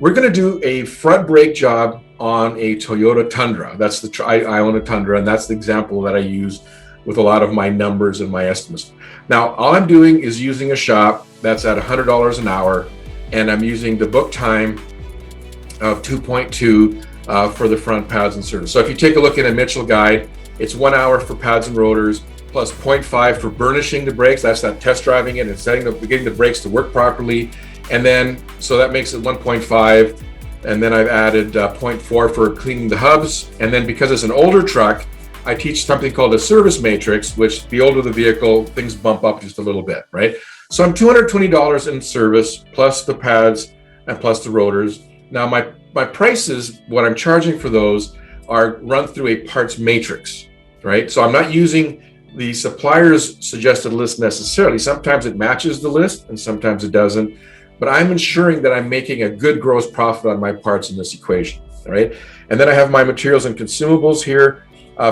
We're going to do a front brake job on a Toyota Tundra. That's I own a Tundra, and that's the example that I use with a lot of my numbers and my estimates. Now, all I'm doing is using a shop that's at $100 an hour, and I'm using the book time of 2.2 for the front pads and service. So if you take a look at a Mitchell guide, it's 1 hour for pads and rotors, plus 0.5 for burnishing the brakes. That's that test driving it and getting the brakes to work properly. And then, so that makes it 1.5. And then I've added 0.4 for cleaning the hubs. And then because it's an older truck, I teach something called a service matrix, which the older the vehicle, things bump up just a little bit, right? So I'm $220 in service, plus the pads and plus the rotors. Now my prices, what I'm charging for those are run through a parts matrix, right? So I'm not using the supplier's suggested list necessarily. Sometimes it matches the list and sometimes it doesn't, but I'm ensuring that I'm making a good gross profit on my parts in this equation, all right? And then I have my materials and consumables here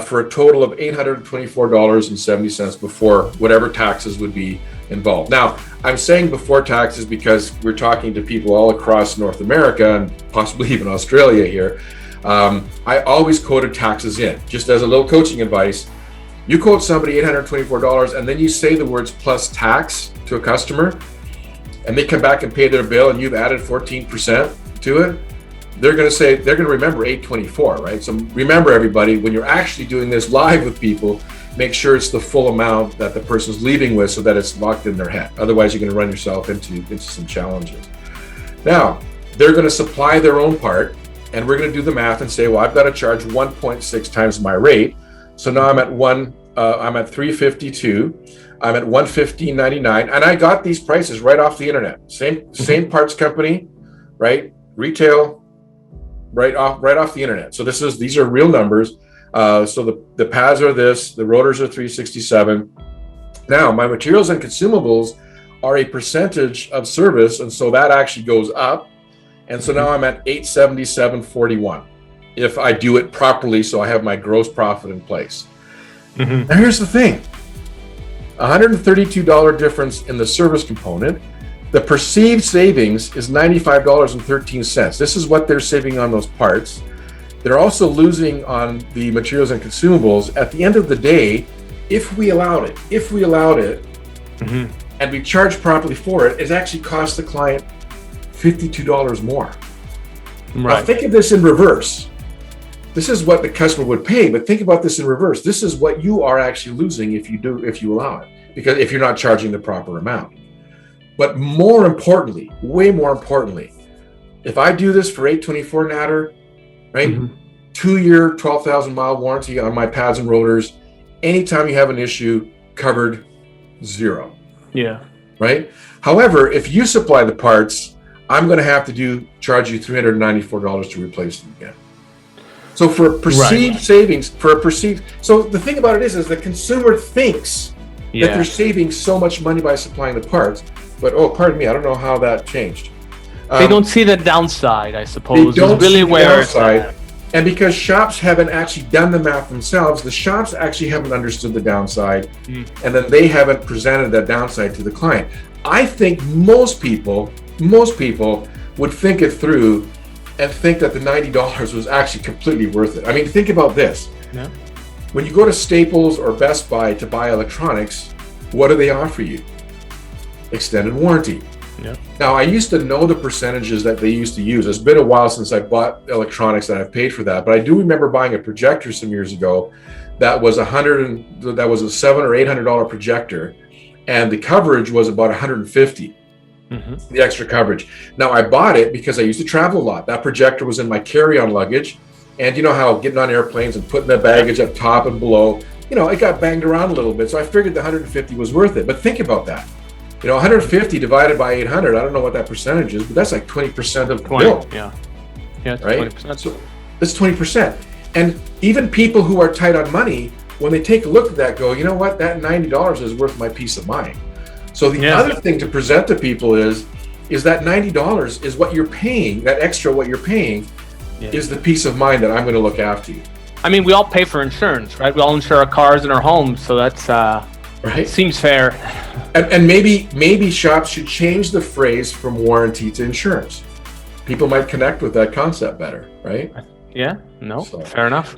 for a total of $824.70 before whatever taxes would be involved. Now, I'm saying before taxes because we're talking to people all across North America and possibly even Australia here. I always quoted taxes in, just as a little coaching advice. You quote somebody $824 and then you say the words plus tax to a customer and they come back and pay their bill and you've added 14% to it, they're going to remember 824, right? So remember, everybody, when you're actually doing this live with people, make sure it's the full amount that the person's leaving with so that it's locked in their head. Otherwise, you're going to run yourself into some challenges. Now, they're going to supply their own part, and we're going to do the math and say, well, I've got to charge 1.6 times my rate. So now I'm at $352. I'm at $115.99, and I got these prices right off the internet. Same parts company, right? Retail, right off the internet. So these are real numbers. So the pads are this, the rotors are $367. Now my materials and consumables are a percentage of service, and so that actually goes up. And so now I'm at $877.41 if I do it properly, so I have my gross profit in place. Now here's the thing. $132 difference in the service component. The perceived savings is $95.13. This is what they're saving on those parts. They're also losing on the materials and consumables. At the end of the day, if we allowed it, and we charged properly for it, it actually cost the client $52 more. Right. Now think of this in reverse. This is what the customer would pay, but think about this in reverse. This is what you are actually losing if you allow it, because if you're not charging the proper amount. But more importantly, way more importantly, if I do this for $824 Natter, right? 2-year, 12,000 mile warranty on my pads and rotors. Anytime you have an issue, covered, $0. Yeah. Right? However, if you supply the parts, I'm going to have to charge you $394 to replace them again. So for perceived savings, so the thing about it is the consumer thinks that they're saving so much money by supplying the parts, but pardon me, I don't know how that changed. They don't see the downside, I suppose. They don't really see the downside. And because shops haven't actually done the math themselves, the shops actually haven't understood the downside, and then they haven't presented that downside to the client. I think most people would think it through and think that the $90 was actually completely worth it. I mean, think about this. Yeah. When you go to Staples or Best Buy to buy electronics, what do they offer you? Extended warranty. Yeah. Now, I used to know the percentages that they used to use. It's been a while since I bought electronics and I've paid for that, but I do remember buying a projector some years ago that was a $700 or $800 projector, and the coverage was about $150. The extra coverage. Now, I bought it because I used to travel a lot. That projector was in my carry-on luggage, and you know how getting on airplanes and putting the baggage up top and below, it got banged around a little bit. So I figured the $150 was worth it. But think about that. 150 divided by 800, I don't know what that percentage is, but that's like 20% of the bill. Yeah, right? 20%. So that's 20%. And even people who are tight on money, when they take a look at that, go, you know what, that $90 is worth my peace of mind. So the other thing to present to people is that $90 is what you're paying, that extra what you're paying is the peace of mind that I'm going to look after you. I mean, we all pay for insurance, right? We all insure our cars and our homes, so that's right. Seems fair. And maybe shops should change the phrase from warranty to insurance. people might connect with that concept better, right? Yeah, no, So- fair enough.